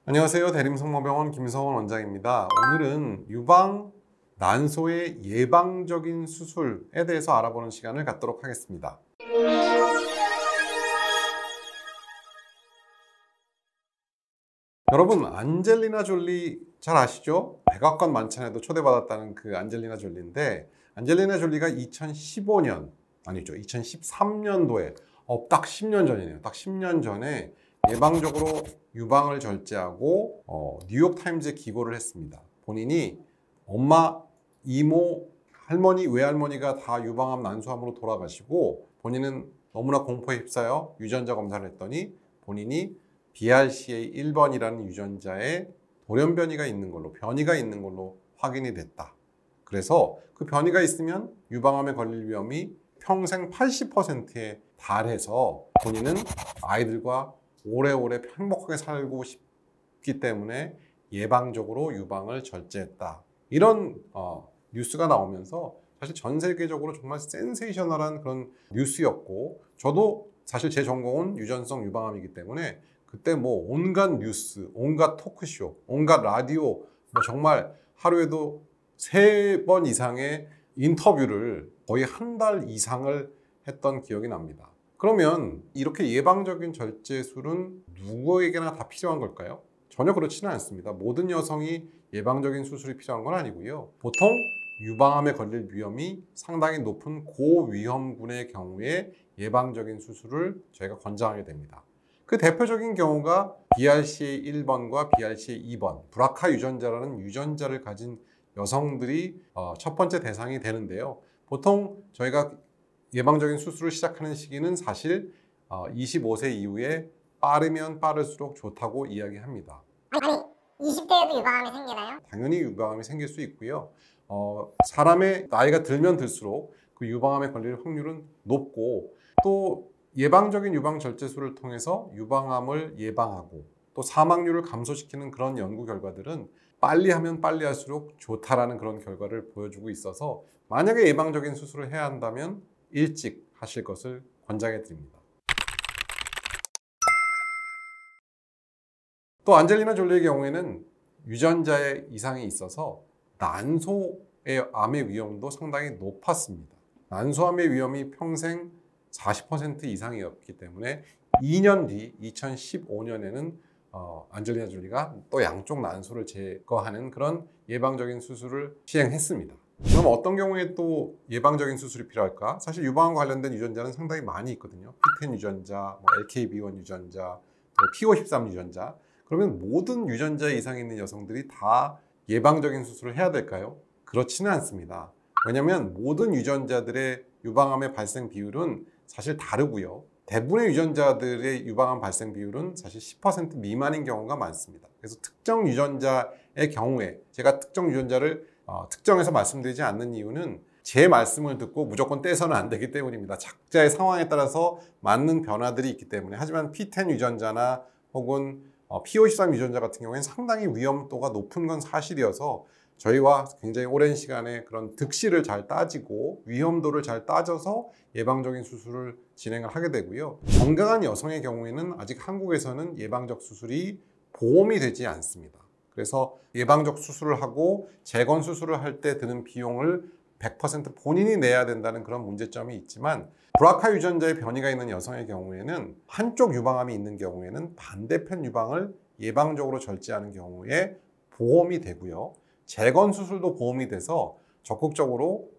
안녕하세요. 대림성모병원 김성원 원장입니다. 오늘은 유방 난소의 예방적인 수술에 대해서 알아보는 시간을 갖도록 하겠습니다. 여러분, 안젤리나 졸리 잘 아시죠? 백악관 만찬에도 초대받았다는 그 안젤리나 졸리인데, 안젤리나 졸리가 2015년, 아니죠, 2013년도에 딱 10년 전이네요. 딱 10년 전에 예방적으로 유방을 절제하고 뉴욕타임즈에 기고를 했습니다. 본인이 엄마, 이모, 할머니, 외할머니가 다 유방암 난소암으로 돌아가시고 본인은 너무나 공포에 휩싸여 유전자 검사를 했더니 본인이 BRCA 1번이라는 유전자에 돌연변이가 있는 걸로, 변이가 있는 걸로 확인이 됐다. 그래서 그 변이가 있으면 유방암에 걸릴 위험이 평생 80%에 달해서 본인은 아이들과 오래오래 행복하게 살고 싶기 때문에 예방적으로 유방을 절제했다. 이런 뉴스가 나오면서 사실 전 세계적으로 정말 센세이셔널한 그런 뉴스였고, 저도 사실 제 전공은 유전성 유방암이기 때문에 그때 뭐 온갖 뉴스, 온갖 토크쇼, 온갖 라디오, 뭐 정말 하루에도 3번 이상의 인터뷰를 거의 한 달 이상을 했던 기억이 납니다. 그러면 이렇게 예방적인 절제술은 누구에게나 다 필요한 걸까요? 전혀 그렇지는 않습니다. 모든 여성이 예방적인 수술이 필요한 건 아니고요. 보통 유방암에 걸릴 위험이 상당히 높은 고위험군의 경우에 예방적인 수술을 저희가 권장하게 됩니다. 그 대표적인 경우가 BRCA 1번과 BRCA 2번, 브라카 유전자라는 유전자를 가진 여성들이 첫 번째 대상이 되는데요. 보통 저희가 예방적인 수술을 시작하는 시기는 사실 25세 이후에 빠르면 빠를수록 좋다고 이야기합니다. 아니, 20대에도 유방암이 생기나요? 당연히 유방암이 생길 수 있고요. 사람의 나이가 들면 들수록 그 유방암에 걸릴 확률은 높고, 또 예방적인 유방 절제술을 통해서 유방암을 예방하고 또 사망률을 감소시키는 그런 연구 결과들은 빨리 하면 빨리 할수록 좋다라는 그런 결과를 보여주고 있어서, 만약에 예방적인 수술을 해야 한다면 일찍 하실 것을 권장해 드립니다. 또 안젤리나 졸리의 경우에는 유전자에 이상이 있어서 난소의 암의 위험도 상당히 높았습니다. 난소암의 위험이 평생 40% 이상이었기 때문에 2년 뒤 2015년에는 안젤리나 졸리가 또 양쪽 난소를 제거하는 그런 예방적인 수술을 시행했습니다. 그럼 어떤 경우에 또 예방적인 수술이 필요할까? 사실 유방암과 관련된 유전자는 상당히 많이 있거든요. P10 유전자, LKB1 유전자, 또 P53 유전자. 그러면 모든 유전자 이상이 있는 여성들이 다 예방적인 수술을 해야 될까요? 그렇지는 않습니다. 왜냐하면 모든 유전자들의 유방암의 발생 비율은 사실 다르고요. 대부분의 유전자들의 유방암 발생 비율은 사실 10% 미만인 경우가 많습니다. 그래서 특정 유전자의 경우에 제가 특정 유전자를 특정해서 말씀드리지 않는 이유는 제 말씀을 듣고 무조건 떼서는 안 되기 때문입니다. 각자의 상황에 따라서 맞는 변화들이 있기 때문에. 하지만 P10 유전자나 혹은 P53 유전자 같은 경우에는 상당히 위험도가 높은 건 사실이어서 저희와 굉장히 오랜 시간에 그런 득실을 잘 따지고 위험도를 잘 따져서 예방적인 수술을 진행을 하게 되고요. 건강한 여성의 경우에는 아직 한국에서는 예방적 수술이 보험이 되지 않습니다. 그래서 예방적 수술을 하고 재건 수술을 할 때 드는 비용을 100% 본인이 내야 된다는 그런 문제점이 있지만, 브라카 유전자의 변이가 있는 여성의 경우에는 한쪽 유방암이 있는 경우에는 반대편 유방을 예방적으로 절제하는 경우에 보험이 되고요. 재건 수술도 보험이 돼서 적극적으로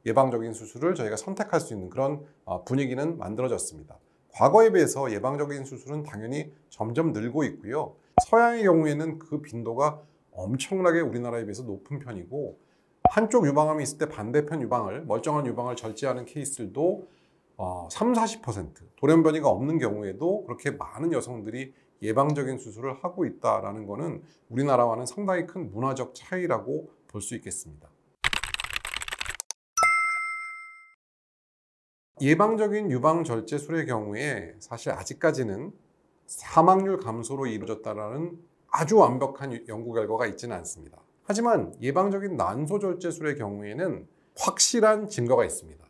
예방적인 수술을 저희가 선택할 수 있는 그런 분위기는 만들어졌습니다. 과거에 비해서 예방적인 수술은 당연히 점점 늘고 있고요. 서양의 경우에는 그 빈도가 엄청나게 우리나라에 비해서 높은 편이고, 한쪽 유방암이 있을 때 반대편 유방을, 멀쩡한 유방을 절제하는 케이스들도 30-40%, 돌연변이가 없는 경우에도 그렇게 많은 여성들이 예방적인 수술을 하고 있다는 것은 우리나라와는 상당히 큰 문화적 차이라고 볼 수 있겠습니다. 예방적인 유방 절제술의 경우에 사실 아직까지는 사망률 감소로 이루어졌다는 아주 완벽한 연구 결과가 있지는 않습니다. 하지만 예방적인 난소 절제술의 경우에는 확실한 증거가 있습니다.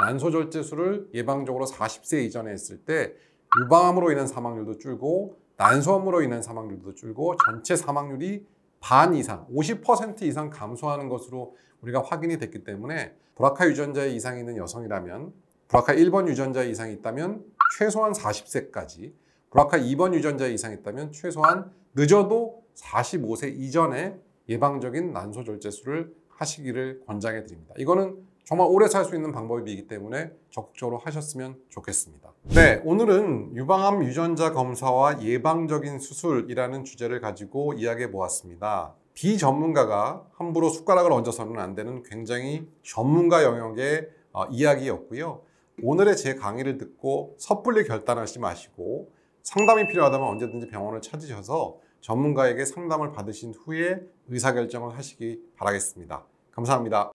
난소 절제술을 예방적으로 40세 이전에 했을 때 유방암으로 인한 사망률도 줄고 난소암으로 인한 사망률도 줄고 전체 사망률이 반 이상, 50% 이상 감소하는 것으로 우리가 확인이 됐기 때문에 브라카 유전자의 이상이 있는 여성이라면, 브라카 1번 유전자의 이상이 있다면 최소한 40세까지, 브라카 2번 유전자의 이상이 있다면 최소한 늦어도 45세 이전에 예방적인 난소절제술을 하시기를 권장해 드립니다. 이거는 정말 오래 살 수 있는 방법이기 때문에 적극적으로 하셨으면 좋겠습니다. 네, 오늘은 유방암 유전자 검사와 예방적인 수술이라는 주제를 가지고 이야기해 보았습니다. 비전문가가 함부로 숟가락을 얹어서는 안 되는 굉장히 전문가 영역의 이야기였고요. 오늘의 제 강의를 듣고 섣불리 결단하지 마시고 상담이 필요하다면 언제든지 병원을 찾으셔서 전문가에게 상담을 받으신 후에 의사결정을 하시기 바라겠습니다. 감사합니다.